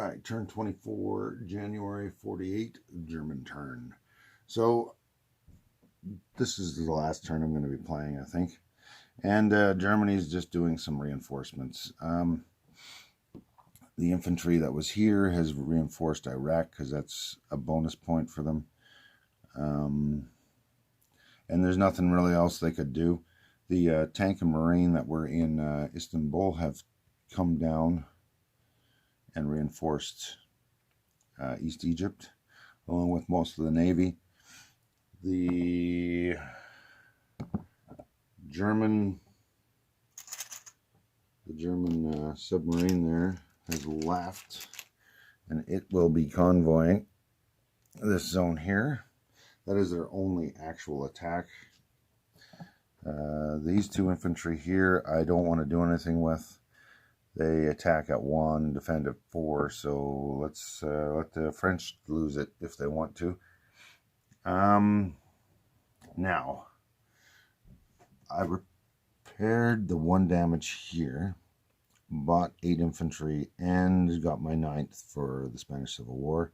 All right, turn 24, January 48, German turn. So this is the last turn I'm going to be playing, I think. And Germany's just doing some reinforcements. The infantry that was here has reinforced Iraq because that's a bonus point for them. And there's nothing really else they could do. The tank and marine that were in Istanbul have come down and reinforced East Egypt, along with most of the Navy. The German submarine there has left, and it will be convoying this zone here. That is their only actual attack. These two infantry here, I don't want to do anything with. They attack at 1, defend at 4, so let's let the French lose it if they want to. Now, I repaired the 1 damage here, bought 8 infantry, and got my 9th for the Spanish Civil War.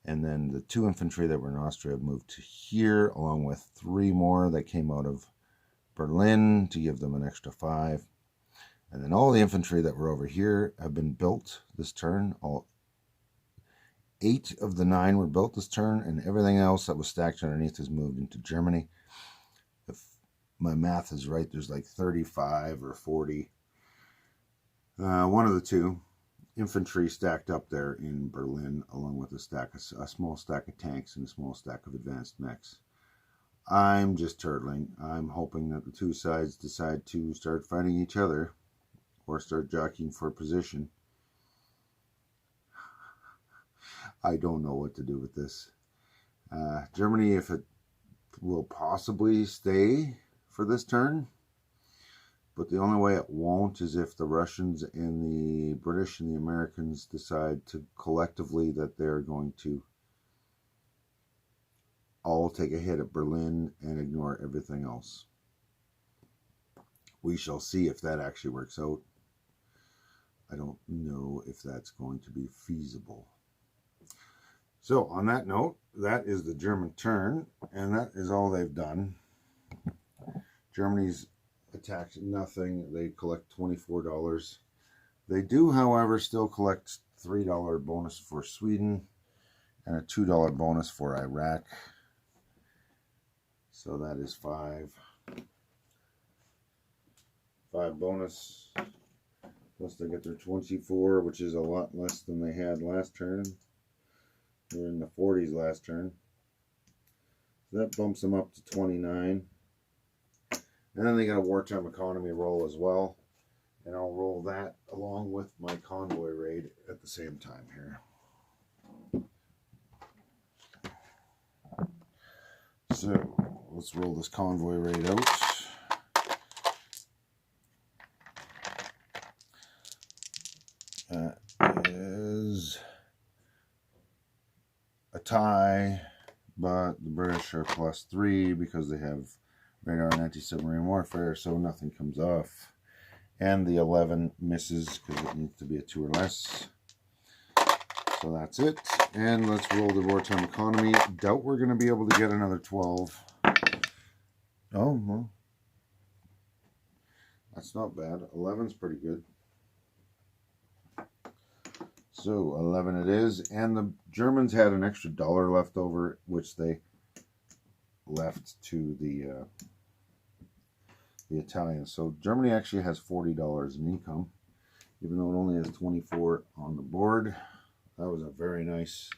And then the 2 infantry that were in Austria moved to here, along with 3 more that came out of Berlin to give them an extra 5. And then all the infantry that were over here have been built this turn. All 8 of the 9 were built this turn, and everything else that was stacked underneath has moved into Germany. If my math is right, there's like 35 or 40. One of the 2 infantry stacked up there in Berlin, along with a small stack of tanks and a small stack of advanced mechs. I'm just turtling. I'm hoping that the 2 sides decide to start fighting each other or start jockeying for position. I don't know what to do with this. Germany, if it will possibly stay for this turn, but the only way it won't is if the Russians and the British and the Americans decide to collectively that they're going to all take a hit at Berlin and ignore everything else. We shall see if that actually works out. I don't know if that's going to be feasible. So on that note, that is the German turn, and that is all they've done. Germany's attacked nothing. They collect $24. They do, however, still collect $3 bonus for Sweden and a $2 bonus for Iraq. So that is 5 bonus. Plus they get their 24, which is a lot less than they had last turn. They were in the 40s last turn. So that bumps them up to 29. And then they got a Wartime Economy roll as well. And I'll roll that along with my convoy raid at the same time here. So let's roll this convoy raid out. That is a tie, but the British are +3 because they have radar and anti-submarine warfare, so nothing comes off. And the 11 misses because it needs to be a 2 or less. So that's it. And let's roll the Wartime Economy. Doubt we're going to be able to get another 12. Oh, well. That's not bad. 11's pretty good. So 11 it is. And the Germans had an extra $1 left over, which they left to the Italians. So Germany actually has $40 in income, even though it only has 24 on the board. That was a very nice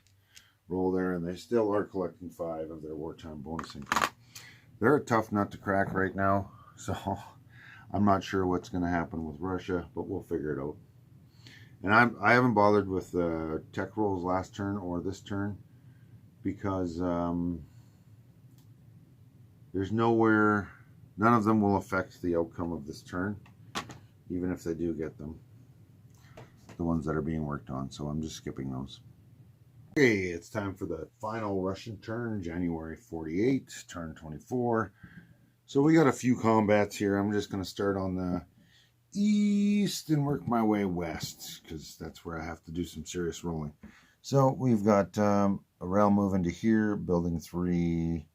roll there, and they still are collecting 5 of their wartime bonus income. They're a tough nut to crack right now, so I'm not sure what's going to happen with Russia, but we'll figure it out. And I haven't bothered with tech rolls last turn or this turn because there's nowhere, none of them will affect the outcome of this turn, even if they do get them, the ones that are being worked on. So I'm just skipping those. Okay, it's time for the final Russian turn, January 48, turn 24. So we got a few combats here. I'm just going to start on the east and work my way west, because that's where I have to do some serious rolling. So we've got a rail move into here, building 3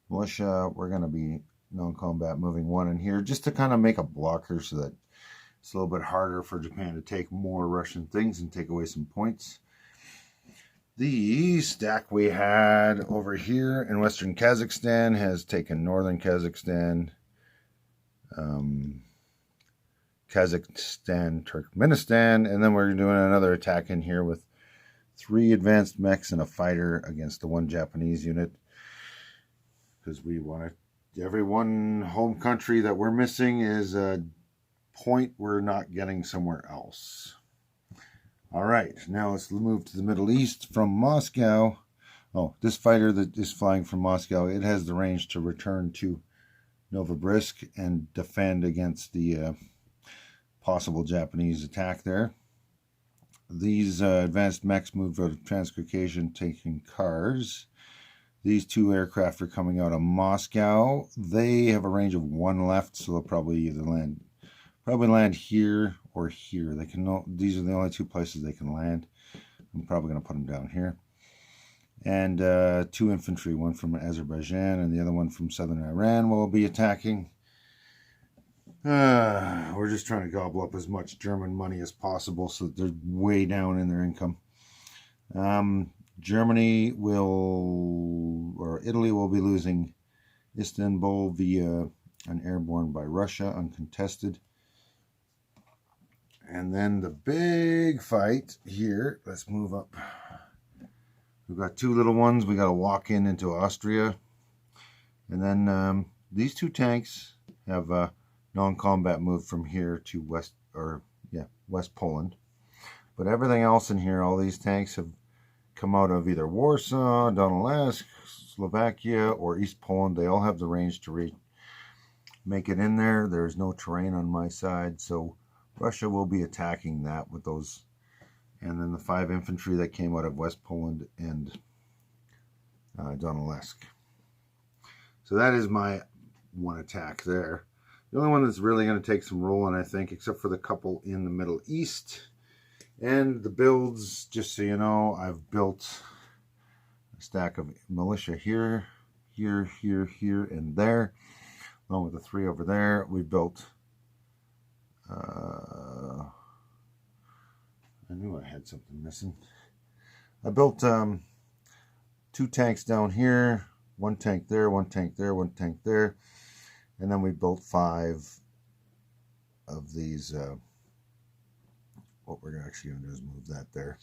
militia. We're going to be non-combat moving 1 in here, just to kind of make a blocker so that it's a little bit harder for Japan to take more Russian things and take away some points. The stack we had over here in western Kazakhstan has taken northern Kazakhstan, Kazakhstan, Turkmenistan, and then we're doing another attack in here with 3 advanced mechs and a fighter against the 1 Japanese unit, because we want to, every one home country that we're missing is a point we're not getting somewhere else. All right, now let's move to the Middle East from Moscow. Oh, this fighter that is flying from Moscow, it has the range to return to Novosibirsk and defend against the possible Japanese attack there. These advanced mechs moved out of Transcaucasian taking cars. These 2 aircraft are coming out of Moscow. They have a range of 1 left, so they'll probably either land here or here. They can. These are the only 2 places they can land. I'm probably going to put them down here. And 2 infantry, 1 from Azerbaijan and the other one from southern Iran, will be attacking. We're just trying to gobble up as much German money as possible so that they're way down in their income. Germany or Italy will be losing Istanbul via an airborne by Russia, uncontested. And then the big fight here, let's move up. We've got 2 little ones. We got to walk into Austria. And then these 2 tanks have non-combat moved from here to West Poland. But everything else in here, all these tanks have come out of either Warsaw, Donetsk, Slovakia, or East Poland. They all have the range to make it in there. There's no terrain on my side, so Russia will be attacking that with those. And then the 5 infantry that came out of West Poland and Donetsk. So that is my 1 attack there. The only one that's really going to take some rolling, I think, except for the couple in the Middle East. And the builds, just so you know, I've built a stack of militia here, here, here, here, and there. Along with the 3 over there. We built... I knew I had something missing. I built 2 tanks down here, 1 tank there, 1 tank there, 1 tank there. And then we built 5 of these. What we're actually going to do is move that there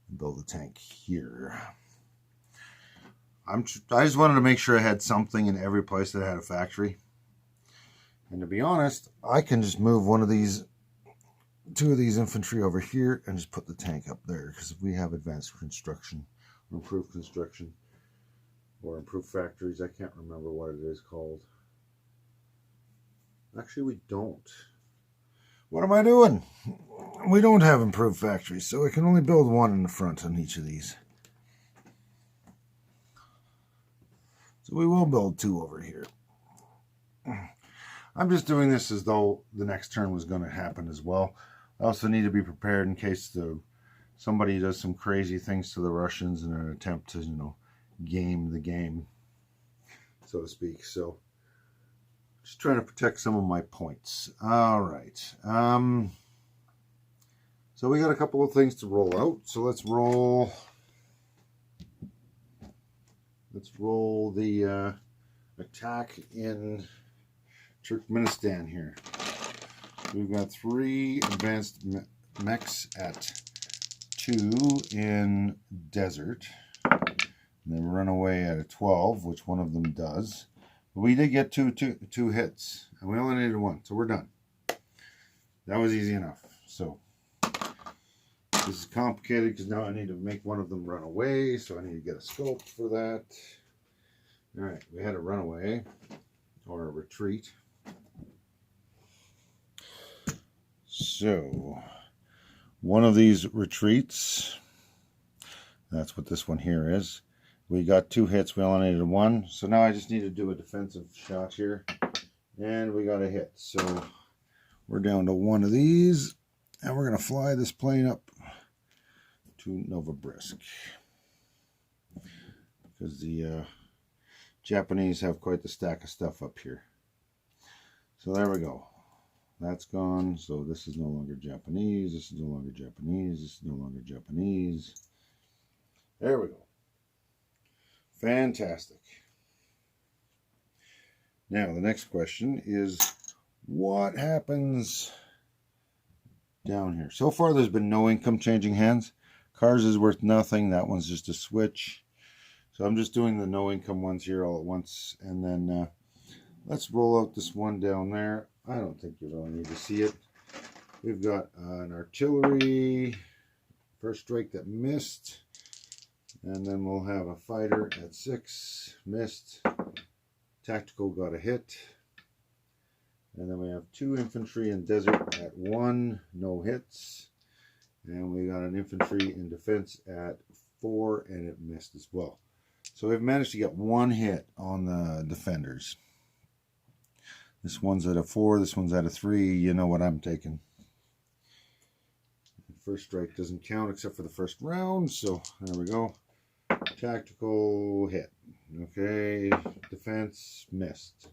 and build a tank here. I just wanted to make sure I had something in every place that had a factory. And to be honest, I can just move 2 of these infantry over here and just put the tank up there. Because if we have advanced construction or improved construction or improved factories, I can't remember what it is called. Actually, we don't. What am I doing? We don't have improved factories, so I can only build 1 in the front on each of these. So we will build 2 over here. I'm just doing this as though the next turn was going to happen as well. I also need to be prepared in case somebody does some crazy things to the Russians in an attempt to, game the game, so to speak. So, just trying to protect some of my points. All right. So we got a couple of things to roll out. So let's roll. Let's roll the attack in Turkmenistan here. We've got 3 advanced mechs at 2 in desert. And then run away at a 12, which one of them does. But we did get two hits, and we only needed 1, so we're done. That was easy enough. So this is complicated because now I need to make one of them run away, so I need to get a sculpt for that. All right, we had a runaway or a retreat. So one of these retreats, that's what this one here is. We got 2 hits, we only needed 1. So now I just need to do a defensive shot here. And we got a hit. So We're down to one of these, and we're going to fly this plane up to Novosibirsk, because the Japanese have quite the stack of stuff up here. So there we go. That's gone. So this is no longer Japanese. This is no longer Japanese. This is no longer Japanese. There we go. Fantastic. Now the next question is, what happens down here? So far there's been no income changing hands. Cars is worth nothing. That one's just a switch. So I'm just doing the no income ones here all at once. And then let's roll out this one down there. I don't think you really need to see it. We've got an artillery first strike that missed. And then we'll have a fighter at 6, missed. Tactical got a hit. And then we have 2 infantry in desert at 1, no hits. And we got an infantry in defense at 4, and it missed as well. So we've managed to get 1 hit on the defenders. This one's at a 4, this one's at a 3. You know what I'm taking. First strike doesn't count except for the first round, so there we go. Tactical hit. Okay, defense missed.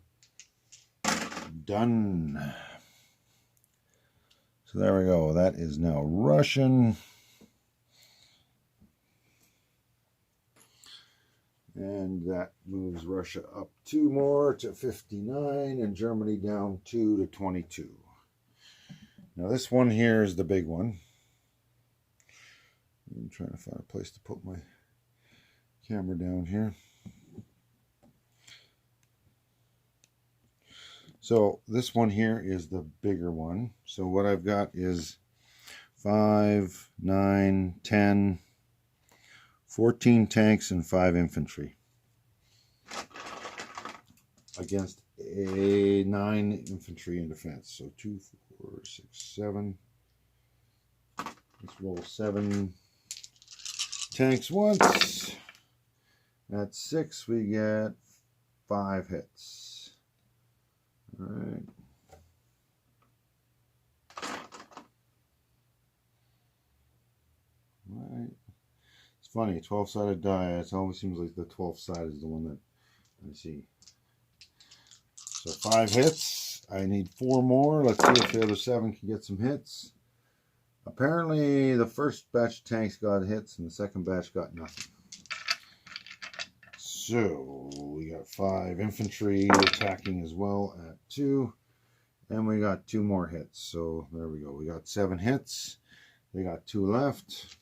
Done. So there we go. That is now Russian. And that moves Russia up 2 more to 59 and Germany down 2 to 22. Now this one here is the big one. I'm trying to find a place to put my camera down here. So this one here is the bigger one. So what I've got is 5, 9, 10, 14 tanks and 5 infantry against a 9 infantry in defense. So 2, 4, 6, 7. Let's roll 7 tanks once. At 6 we get 5 hits. All right. Right. It's funny, 12-sided die, it always seems like the 12th side is the one that I see. So 5 hits. I need 4 more. Let's see if the other 7 can get some hits. Apparently the first batch of tanks got hits and the second batch got nothing. So we got 5 infantry attacking as well at 2. And we got 2 more hits. So there we go. We got 7 hits. They got 2 left.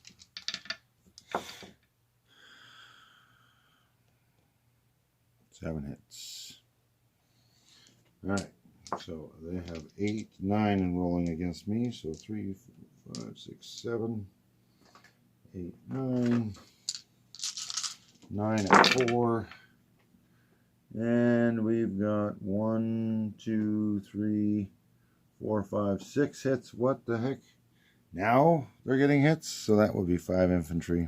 Seven hits. Alright. So they have 8, 9 enrolling against me. So 3, 4, 5, 6, 7, 8, 9. 9 at 4. And we've got 1, 2, 3, 4, 5, 6 hits. What the heck? Now they're getting hits. So that would be 5 infantry.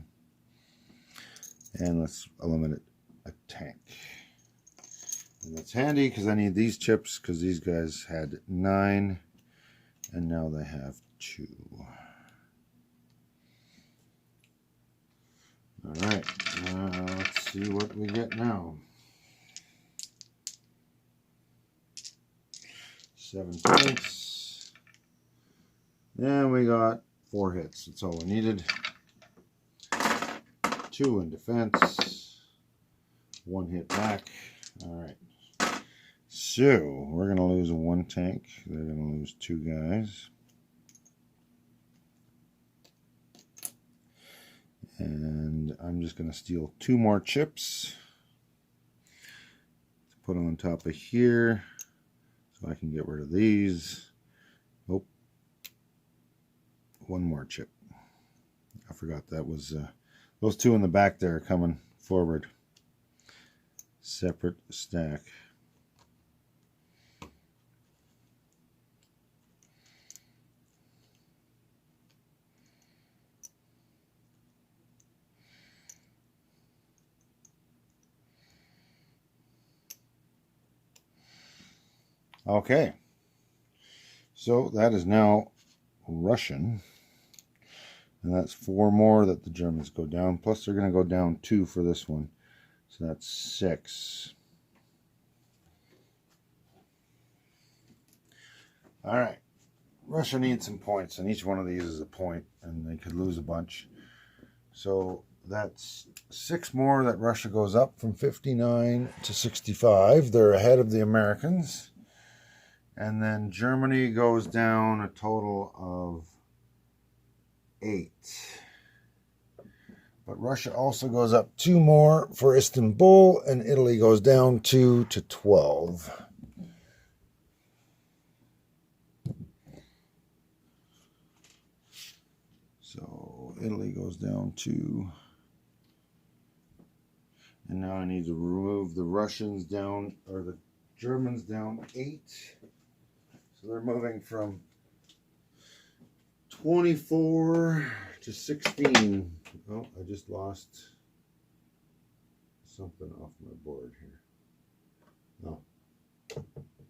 And let's eliminate a tank. And that's handy because I need these chips because these guys had 9 and now they have 2. Alright, let's see what we get now. 7 tanks. And we got 4 hits. That's all we needed. 2 in defense. 1 hit back. Alright. So, we're going to lose 1 tank. They're going to lose 2 guys. And I'm just going to steal 2 more chips to put on top of here so I can get rid of these. Oh, 1 more chip. I forgot that was those 2 in the back there are coming forward. Separate stack. Okay, So that is now Russian. And that's 4 more that the Germans go down. Plus they're going to go down 2 for this one. So that's 6. Alright. Russia needs some points. And each one of these is a point. And they could lose a bunch. So that's 6 more that Russia goes up from 59 to 65. They're ahead of the Americans. And then Germany goes down a total of 8. But Russia also goes up 2 more for Istanbul, and Italy goes down 2 to 12. So Italy goes down 2. And now I need to remove the Russians down, or the Germans down 8. So they're moving from 24 to 16. Oh, I just lost something off my board here. No. I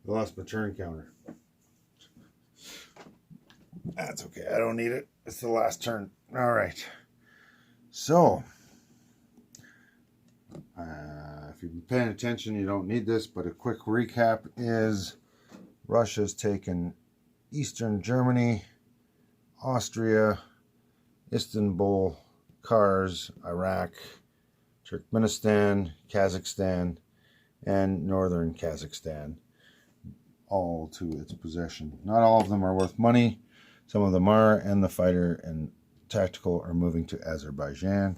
lost my turn counter. That's okay. I don't need it. It's the last turn. All right. So, if you've been paying attention, you don't need this, but a quick recap is Russia's taken Eastern Germany, Austria, Istanbul, Kars, Iraq, Turkmenistan, Kazakhstan, and northern Kazakhstan, all to its possession. Not all of them are worth money. Some of them are, and the fighter and tactical are moving to Azerbaijan.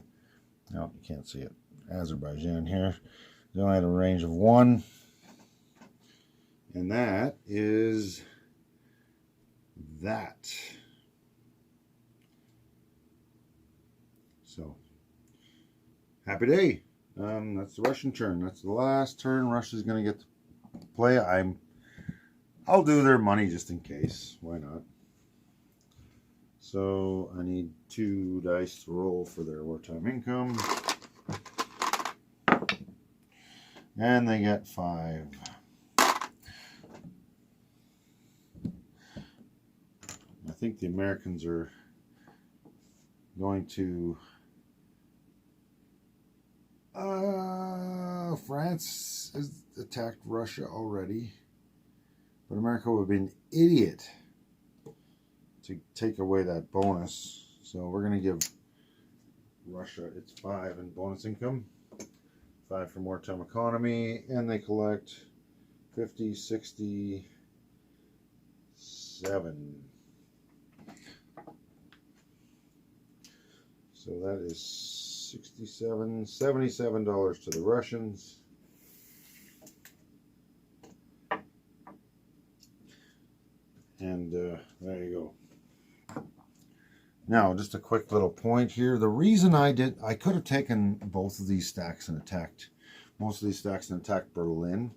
No, you can't see it. Azerbaijan here. They only had a range of 1. And that is that. So, happy day. That's the Russian turn. That's the last turn Russia's going to get to play. I'll do their money just in case. Why not? So, I need 2 dice to roll for their wartime income. And they get 5. I think the Americans are going to... France has attacked Russia already. But America would be an idiot to take away that bonus. So we're going to give Russia its 5 in bonus income. 5 from Wartime Economy. And they collect 50, 60, 7. So that is $77 to the Russians. And there you go. Now, just a quick little point here. The reason I could have taken both of these stacks and attacked, most of these stacks and attacked Berlin.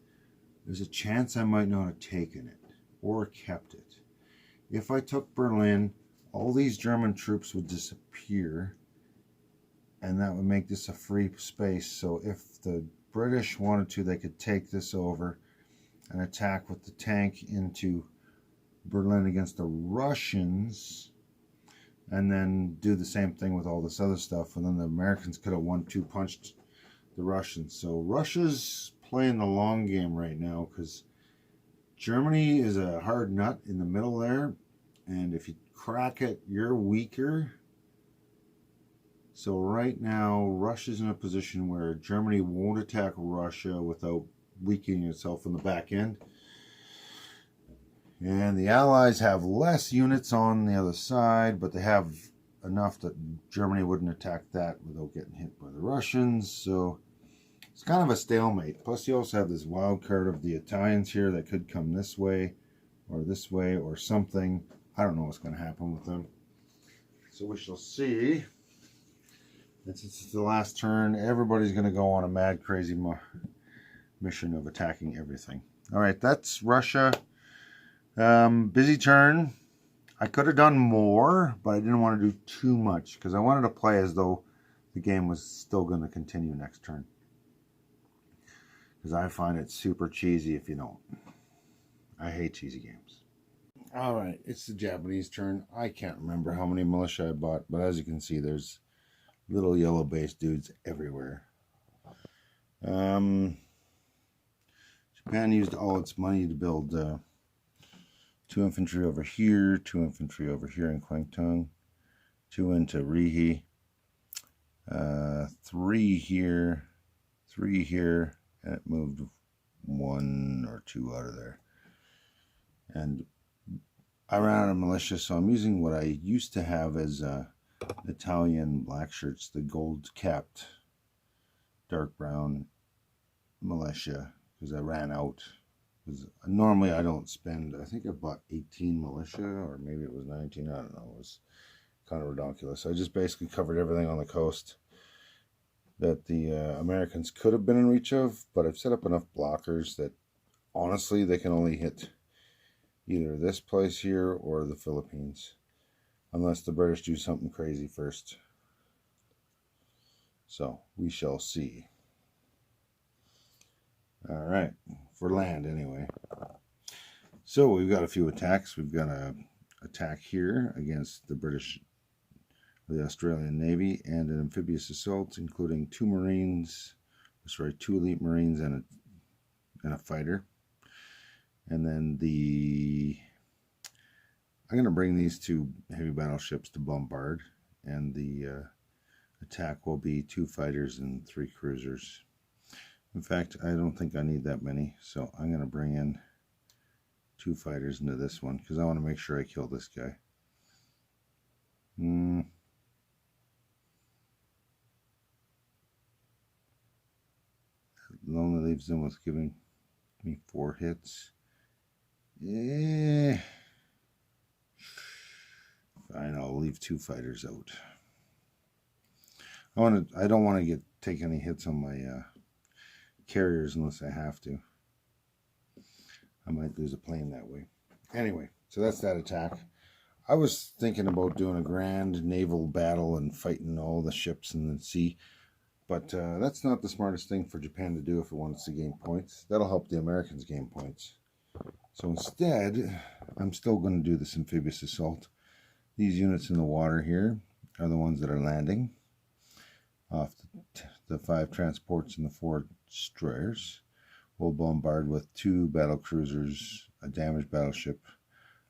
There's a chance I might not have taken it or kept it. If I took Berlin, all these German troops would disappear, and that would make this a free space. So if the British wanted to, they could take this over and attack with the tank into Berlin against the Russians, and then do the same thing with all this other stuff, and then the Americans could have 1-2 punched the Russians. So Russia's playing the long game right now, because Germany is a hard nut in the middle there, and if you crack it, you're weaker. So right now, Russia's in a position where Germany won't attack Russia without weakening itself in the back end. And the Allies have less units on the other side, but they have enough that Germany wouldn't attack that without getting hit by the Russians. So it's kind of a stalemate. Plus you also have this wild card of the Italians here that could come this way or something. I don't know what's going to happen with them. So we shall see. And since it's the last turn, everybody's going to go on a mad, crazy mission of attacking everything. All right, that's Russia. Busy turn. I could have done more, but I didn't want to do too much because I wanted to play as though the game was still going to continue next turn. Because I find it super cheesy if you don't. I hate cheesy games. All right, it's the Japanese turn. I can't remember how many militia I bought, but as you can see, there's little yellow base dudes everywhere. Japan used all its money to build 2 infantry over here, 2 infantry over here in Kwangtung, 2 into Rihe, 3 here, 3 here, and it moved 1 or 2 out of there. And I ran out of militia, so I'm using what I used to have as Italian black shirts, the gold-capped dark brown militia, because I ran out. Because normally I don't spend, I think I bought 18 militia, or maybe it was 19, I don't know. It was kind of ridiculous. I just basically covered everything on the coast that the Americans could have been in reach of, but I've set up enough blockers that honestly they can only hit either this place here or the Philippines, unless the British do something crazy first. So we shall see. All right, for land anyway. So we've got a few attacks. We've got an attack here against the British, the Australian Navy, and an amphibious assault, including 2 Marines, sorry, 2 elite Marines and a fighter. And then I'm going to bring these 2 heavy battleships to bombard, and the attack will be 2 fighters and 3 cruisers. In fact, I don't think I need that many, so I'm going to bring in 2 fighters into this one, because I want to make sure I kill this guy. It only leaves them with giving me 4 hits. Yeah. Fine, I'll leave 2 fighters out. I don't want to take any hits on my carriers unless I have to. I might lose a plane that way. Anyway, so that's that attack. I was thinking about doing a grand naval battle and fighting all the ships in the sea, but that's not the smartest thing for Japan to do if it wants to gain points. That'll help the Americans gain points. So instead, I'm still going to do this amphibious assault. These units in the water here are the ones that are landing off the 5 transports and the 4 destroyers. We'll bombard with 2 battle cruisers, a damaged battleship,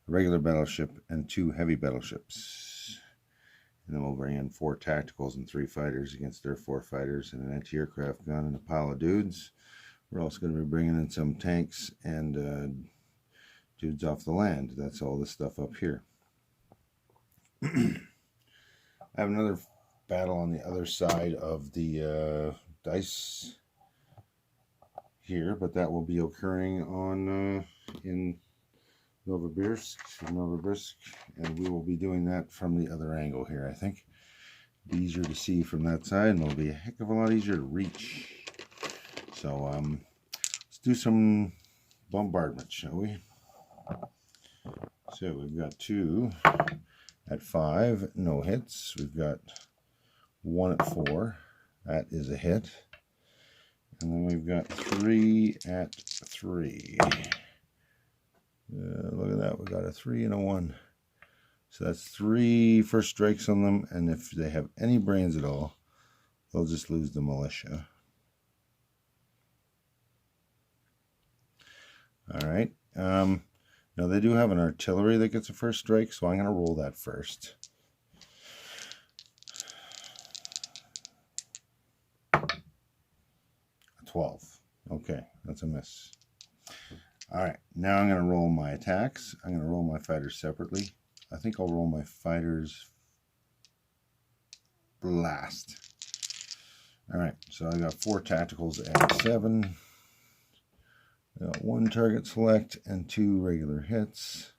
a regular battleship, and 2 heavy battleships. And then we'll bring in 4 tacticals and 3 fighters against their 4 fighters, and an anti-aircraft gun and a pile of dudes. We're also going to be bringing in some tanks and dudes off the land. That's all this stuff up here. I have another battle on the other side of the dice here, but that will be occurring on in Novosibirsk, and we will be doing that from the other angle here. I think it'll be easier to see from that side, and it'll be a heck of a lot easier to reach. So let's do some bombardment, shall we? So we've got 2 at 5, no hits. We've got 1 at 4, that is a hit. And then we've got 3 at 3. Look at that, we got a 3 and a 1. So that's 3 first strikes on them, and if they have any brains at all, they'll just lose the militia. All right. Now they do have an artillery that gets a first strike, so I'm going to roll that first. A 12. Okay, that's a miss. All right, now I'm going to roll my attacks. I'm going to roll my fighters separately. I think I'll roll my fighters last. All right, so I got 4 tacticals at 7. I got 1 target select and 2 regular hits.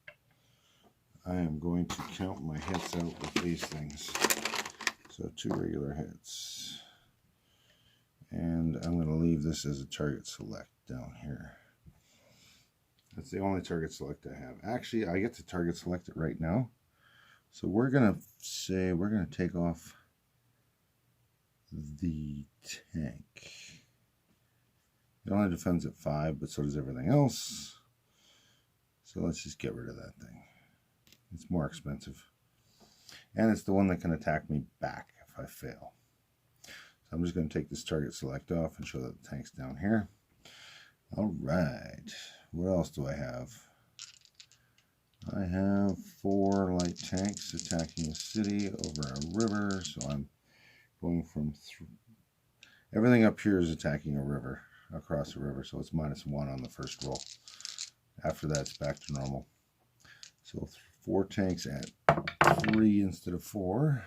I am going to count my hits out with these things. So 2 regular hits. And I'm going to leave this as a target select down here. That's the only target select I have. Actually, I get to target select it right now. So we're going to say we're going to take off the tank. It only defends at 5, but so does everything else. So let's just get rid of that thing. It's more expensive. And it's the one that can attack me back if I fail. So I'm just going to take this target select off and show that the tank's down here. All right. What else do I have? I have 4 light tanks attacking a city over a river. So I'm going from... Everything up here is attacking a river, across a river. So it's -1 on the first roll. After that, it's back to normal. So 4 tanks at 3 instead of 4.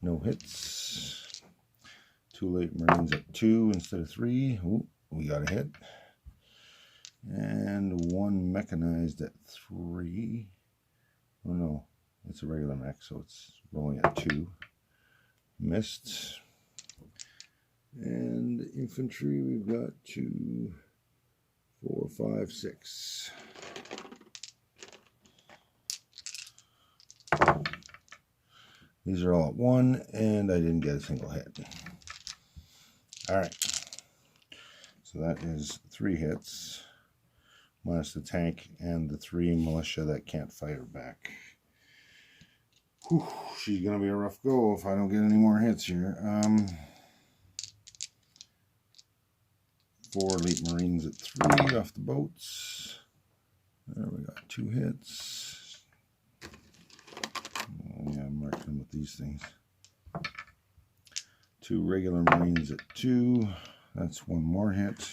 No hits. 2 late Marines at 2 instead of 3. Ooh, we got a hit. And 1 mechanized at 3. Oh no, it's a regular mech, so it's rolling at 2. Missed. And infantry, we've got 2, 4, 5, 6. These are all at 1, and I didn't get a single hit. Alright. So that is 3 hits, minus the tank and the 3 militia that can't fire back. Whew, she's going to be a rough go if I don't get any more hits here. 4 elite Marines at 3 off the boats. There we got 2 hits. Oh, yeah, I'm marking them with these things. 2 regular Marines at 2. That's 1 more hit.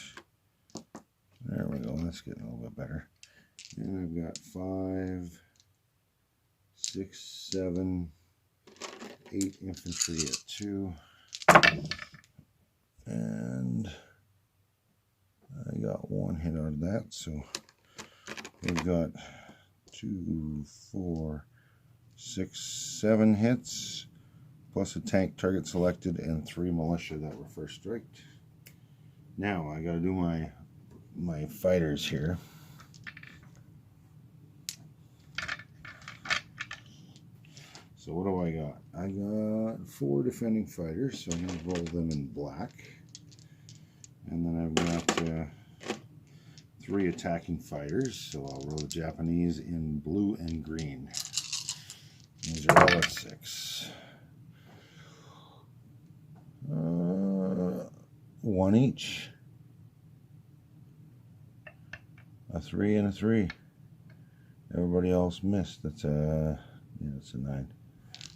There we go. That's getting a little bit better. And I've got 5, 6, 7, 8 infantry at 2. And I got 1 hit out of that. So we've got 2, 4, 6, 7 hits, plus a tank target selected and 3 militia that were first striked. Now I got to do my fighters here. So what do I got? I got 4 defending fighters, so I'm going to roll them in black. And then I've got 3 attacking fighters, so I'll roll the Japanese in blue and green. These are all at 6. 1 each. A 3 and a 3. Everybody else missed. That's a, yeah, that's a 9.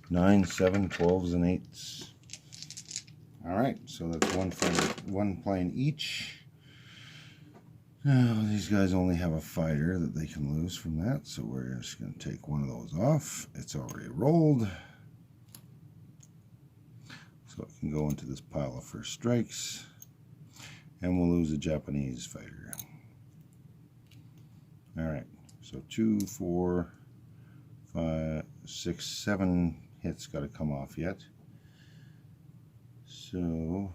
9, 7, 12s, and 8s. Alright, so that's 1 fighter, 1 plane each. Now, these guys only have a fighter that they can lose from that, so we're just going to take one of those off. It's already rolled. So it can go into this pile of first strikes. And we'll lose a Japanese fighter. Alright, so 2, 4, 5, 6, 7 hits got to come off yet. So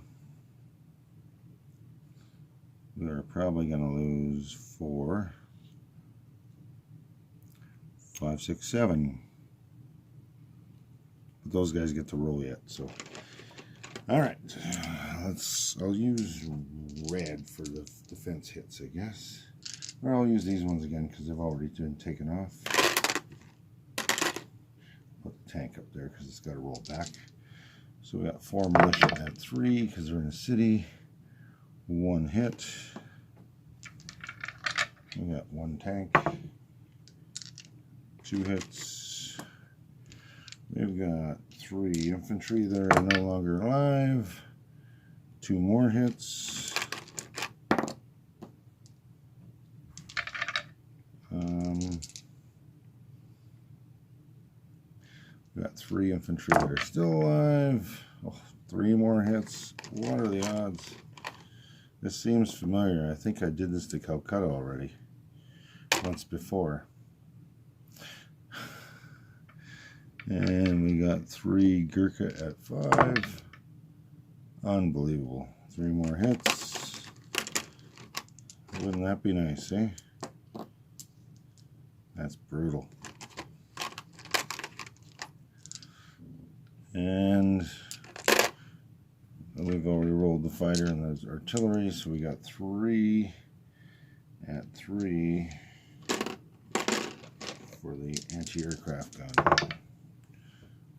we're probably going to lose 4, 5, 6, 7. But those guys get to roll yet, so. Alright, I'll use red for the defense hits, I guess. Or I'll use these ones again because they've already been taken off. Put the tank up there because it's got to roll back. So we got 4 militia at 3 because they're in a city. 1 hit. We got 1 tank. 2 hits. We've got 3 infantry that are no longer alive. 2 more hits. We got 3 infantry that are still alive. Oh, 3 more hits. What are the odds? This seems familiar. I think I did this to Calcutta already. Once before. And we got 3 Gurkha at 5. Unbelievable. 3 more hits. Wouldn't that be nice, eh? That's brutal. And we've already rolled the fighter and those artillery, so we got 3 at 3, for the anti-aircraft gun,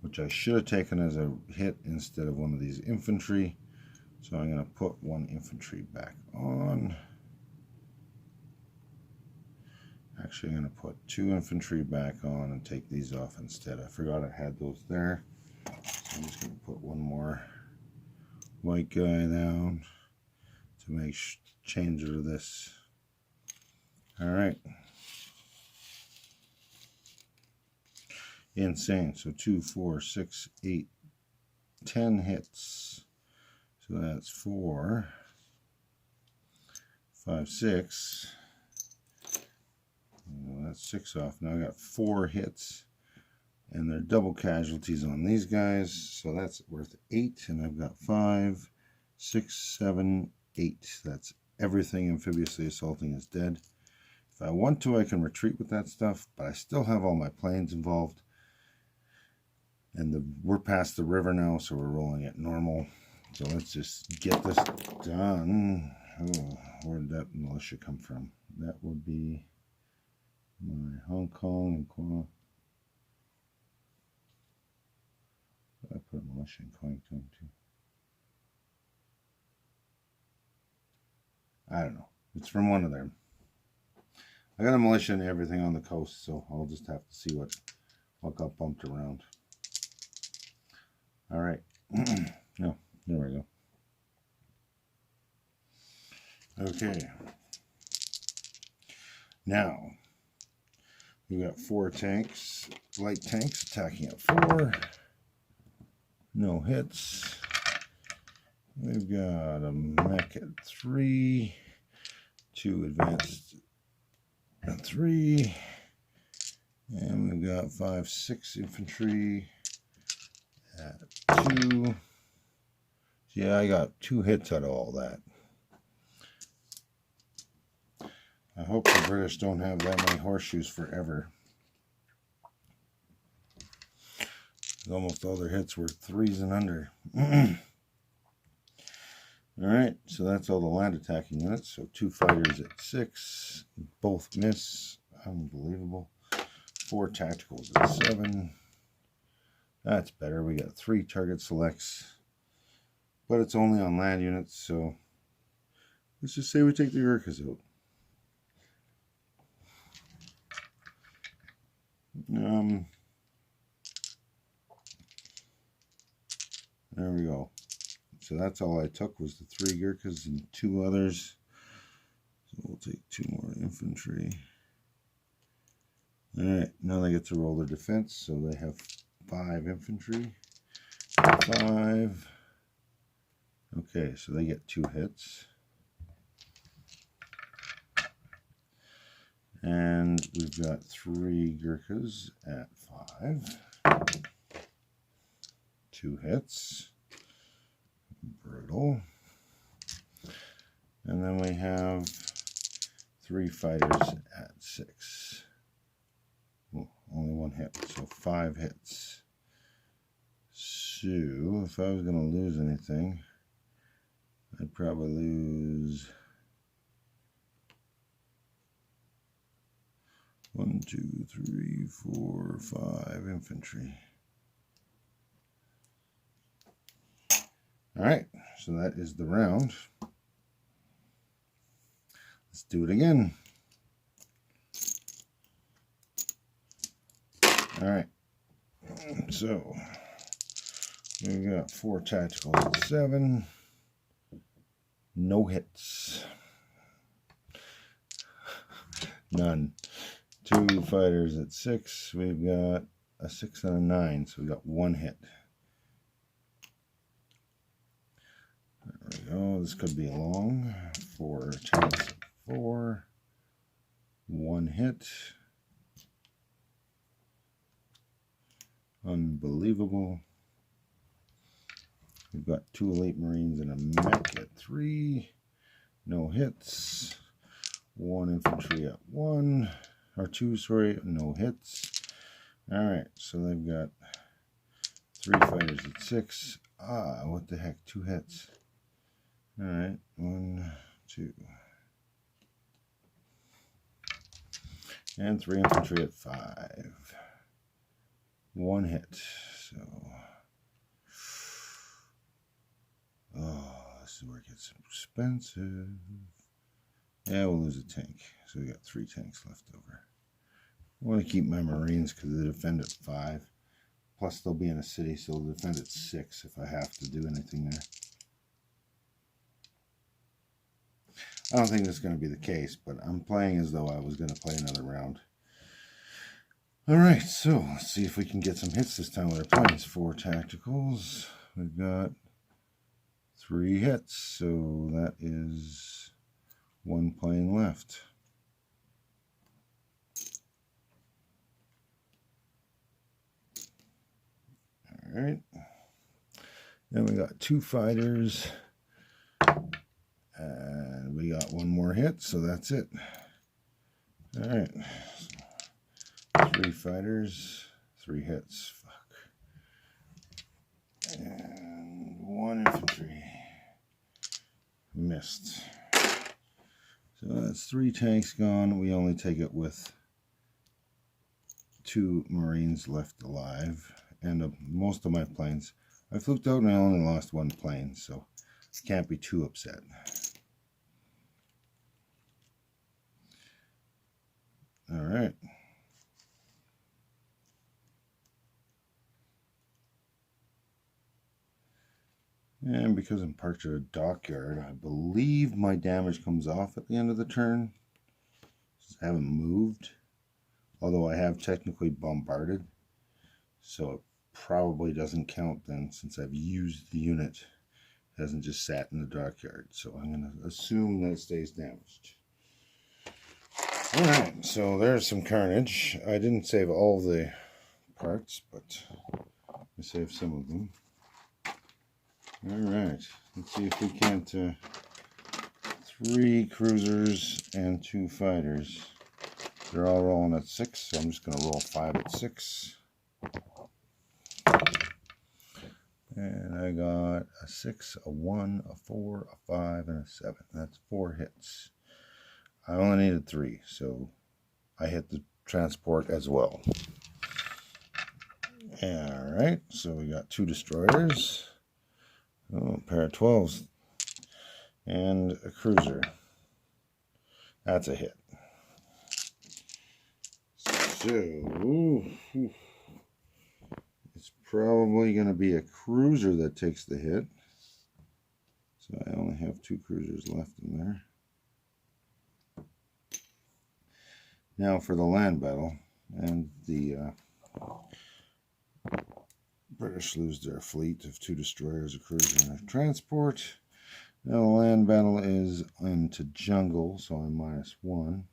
which I should have taken as a hit instead of one of these infantry. So I'm going to put one infantry back on. Actually, I'm going to put 2 infantry back on and take these off instead. I forgot I had those there. So I'm just going to put one more white guy down to make change of this. All right. Insane. So 2, 4, 6, 8, 10 hits. So that's 4, 5, 6. Well, that's 6 off. Now I got 4 hits, and they're double casualties on these guys. So that's worth 8, and I've got 5, 6, 7, 8. That's everything amphibious assaulting is dead. If I want to, I can retreat with that stuff, but I still have all my planes involved. And we're past the river now, so we're rolling at normal. So let's just get this done. Oh, where did that militia come from? That would be my Hong Kong and Kuala. I put a militia in Kuala too. I don't know. It's from one of them. I got a militia and everything on the coast, so I'll just have to see what got bumped around. All right. No, there we go. Okay. Now, we got 4 tanks, light tanks attacking at 4. No hits. We've got a mech at 3. 2 advanced at 3. And we've got 5, 6 infantry at 2. Yeah, I got 2 hits out of all that. I hope the British don't have that many horseshoes forever. Almost all their hits were 3s and under. Alright, so that's all the land attacking units. So 2 fighters at 6. Both miss. Unbelievable. 4 tacticals at 7. That's better. We got 3 target selects. But it's only on land units, so let's just say we take the Gurkhas out. There we go. So that's all I took was the 3 Gurkhas and 2 others. So we'll take 2 more infantry. Alright, now they get to roll their defense. So they have 5 infantry. 5. Okay, so they get 2 hits. And we've got 3 Gurkhas at 5. 2 hits. Brutal. And then we have 3 fighters at 6. Oh, only 1 hit, so 5 hits. So if I was going to lose anything, I'd probably lose 1, 2, 3, 4, 5 infantry. Alright, so that is the round. Let's do it again. Alright, so we've got 4 tacticals at 7. No hits. None. 2 fighters at 6. We've got a 6 and a 9, so we got 1 hit. There we go. This could be long. 4 tanks at 4. 1 hit. Unbelievable. We've got 2 elite marines and a mech at 3. No hits. 1 infantry at 1. Or 2, sorry. No hits. Alright, so they've got 3 fighters at 6. Ah, what the heck? 2 hits. Alright, 1, 2. And 3 infantry at 5. 1 hit. So, this is where it gets expensive. Yeah, we'll lose a tank. So we got 3 tanks left over. I want to keep my Marines because they defend at 5. Plus they'll be in a city, so they'll defend at 6 if I have to do anything there. I don't think that's going to be the case, but I'm playing as though I was going to play another round. Alright, so let's see if we can get some hits this time with our planes. 4 tacticals. We've got 3 hits, so that is 1 plane left. Alright. Then we got 2 fighters. And we got 1 more hit, so that's it. Alright. 3 fighters, 3 hits. Fuck. And 1 infantry. Missed. So that's 3 tanks gone. We only take it with 2 Marines left alive. And most of my planes. I fluked out and I only lost 1 plane, so I can't be too upset. Alright. And because I'm parked at a dockyard, I believe my damage comes off at the end of the turn. I haven't moved, although I have technically bombarded, so it probably doesn't count then since I've used the unit. It hasn't just sat in the dockyard, so I'm going to assume that it stays damaged. Alright, so there's some carnage. I didn't save all the parts, but I saved some of them. Alright, let's see if we can't 3 cruisers and 2 fighters. They're all rolling at 6, so I'm just going to roll 5 at 6. And I got a 6, a 1, a 4, a 5, and a 7. That's 4 hits. I only needed 3, so I hit the transport as well. Alright, so we got 2 destroyers. Oh, a pair of 12s. And a cruiser. That's a hit. So, it's probably going to be a cruiser that takes the hit. So I only have 2 cruisers left in there. Now for the land battle, and the British lose their fleet of 2 destroyers, a cruiser, and a transport. Now the land battle is into jungle, so I'm -1.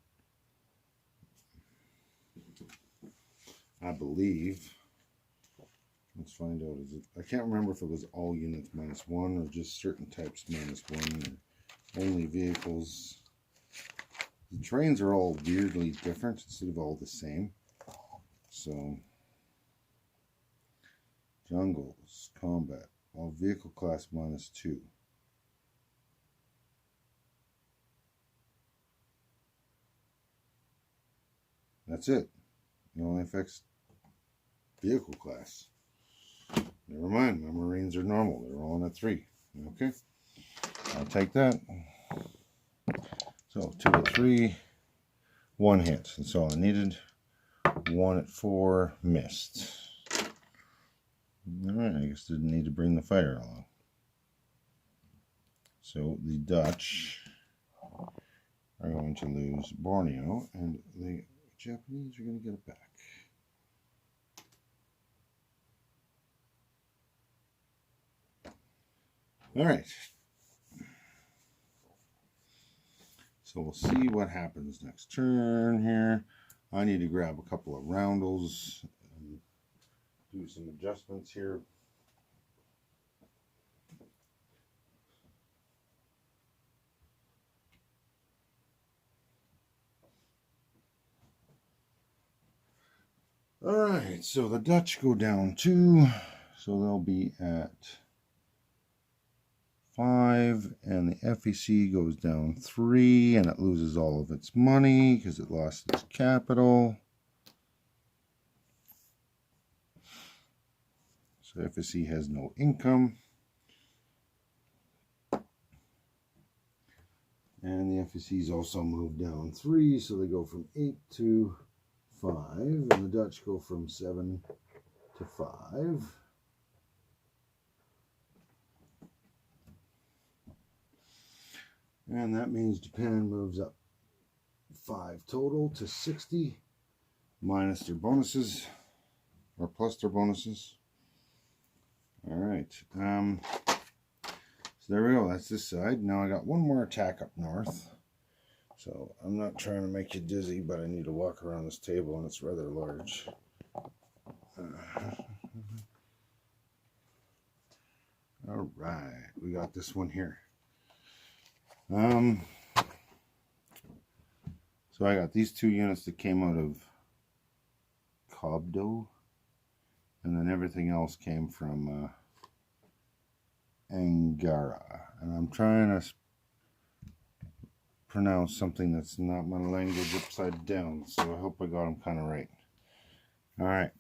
I believe. Let's find out. I can't remember if it was all units -1 or just certain types -1 or only vehicles. The trains are all weirdly different instead of all the same. So, jungles, combat, all vehicle class -2. That's it. It only affects vehicle class. Never mind, my Marines are normal. They're rolling at 3. Okay, I'll take that. So 2 at 3, 1 hit. That's all I needed. 1 at 4, missed. Alright, I guess didn't need to bring the fighter along. So the Dutch are going to lose Borneo, and the Japanese are going to get it back. Alright. So we'll see what happens next turn here. I need to grab a couple of roundels and do some adjustments here. Alright, so the Dutch go down 2, so they'll be at 5, and the FEC goes down 3, and it loses all of its money because it lost its capital. So FEC has no income. And the FEC's also moved down 3, so they go from 8 to 5, and the Dutch go from 7 to 5. And that means Japan moves up 5 total to 60, minus their bonuses, or plus their bonuses. All right. So there we go. That's this side. Now I got one more attack up north. So I'm not trying to make you dizzy, but I need to walk around this table, and it's rather large. All right. We got this one here. So I got these 2 units that came out of Cobdo, and then everything else came from Angara. And I'm trying to pronounce something that's not my language upside down, so I hope I got them kind of right. All right.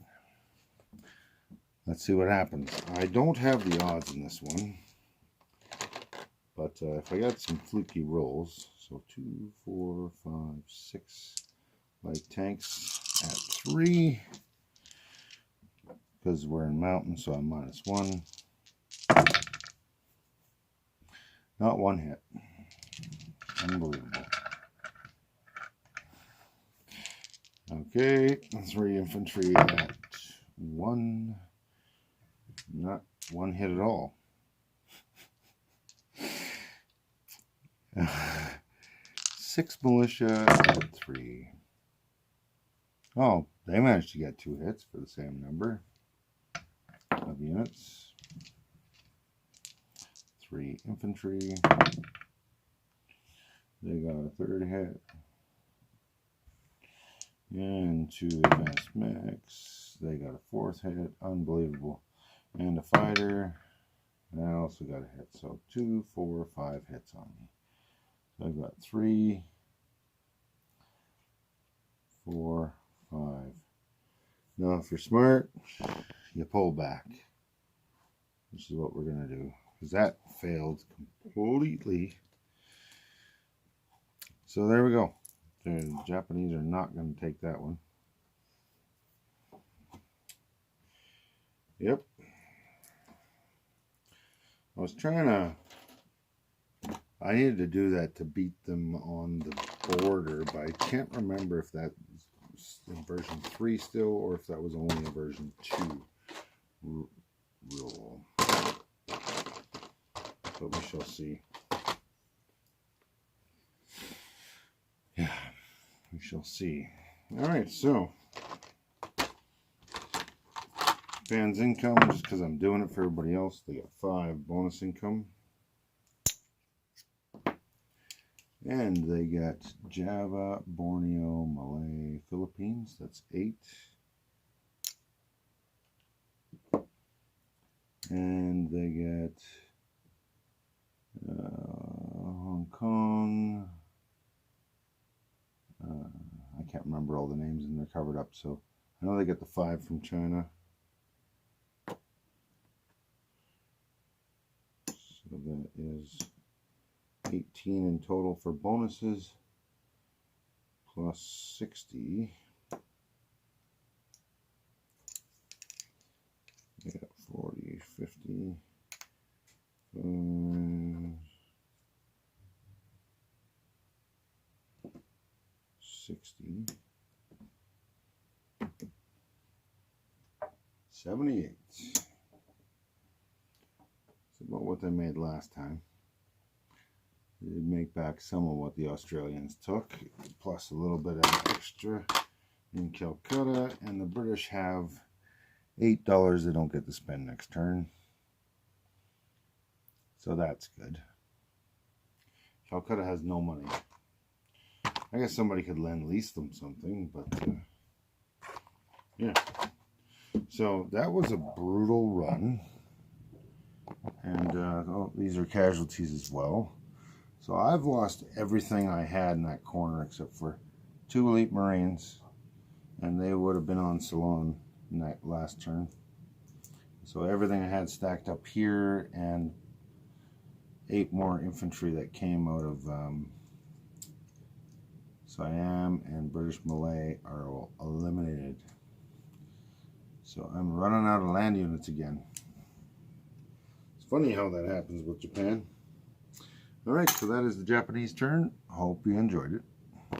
Let's see what happens. I don't have the odds in this one. But if I got some fluky rolls, so 2, 4, 5, 6 light tanks at 3, because we're in mountain, so I'm -1. Not one hit. Unbelievable. Okay, 3 infantry at 1. Not one hit at all. 6 militia at 3. Oh, they managed to get 2 hits for the same number of units. 3 infantry. They got a 3rd hit. And 2 advanced mechs. They got a 4th hit. Unbelievable. And a fighter. And I also got a hit. So 2, 4, 5 hits on me. So I've got 3, 4, 5. Now, if you're smart, you pull back. This is what we're going to do. Because that failed completely. So there we go. The Japanese are not going to take that one. Yep. I was trying to... I needed to do that to beat them on the border, but I can't remember if that was in version 3 still, or if that was only a version 2 rule. But we shall see. Yeah, we shall see. Alright, so Japan's income, just because I'm doing it for everybody else, they got 5 bonus income. And they got Java, Borneo, Malay, Philippines. That's 8. And they get Hong Kong. I can't remember all the names, and they're covered up. So I know they get the 5 from China. So that is 18 in total for bonuses, plus 60. Yeah, 40, 50, 60, 78. It's about what they made last time. They did make back some of what the Australians took, plus a little bit of extra in Calcutta, and the British have $8 they don't get to spend next turn. So that's good. Calcutta has no money. I guess somebody could lend-lease them something, but yeah. So that was a brutal run. And oh, these are casualties as well. So I've lost everything I had in that corner except for 2 elite Marines, and they would have been on Salon in that last turn. So everything I had stacked up here, and 8 more infantry that came out of Siam and British Malay are all eliminated. So I'm running out of land units again. It's funny how that happens with Japan. Alright, so that is the Japanese turn. Hope you enjoyed it.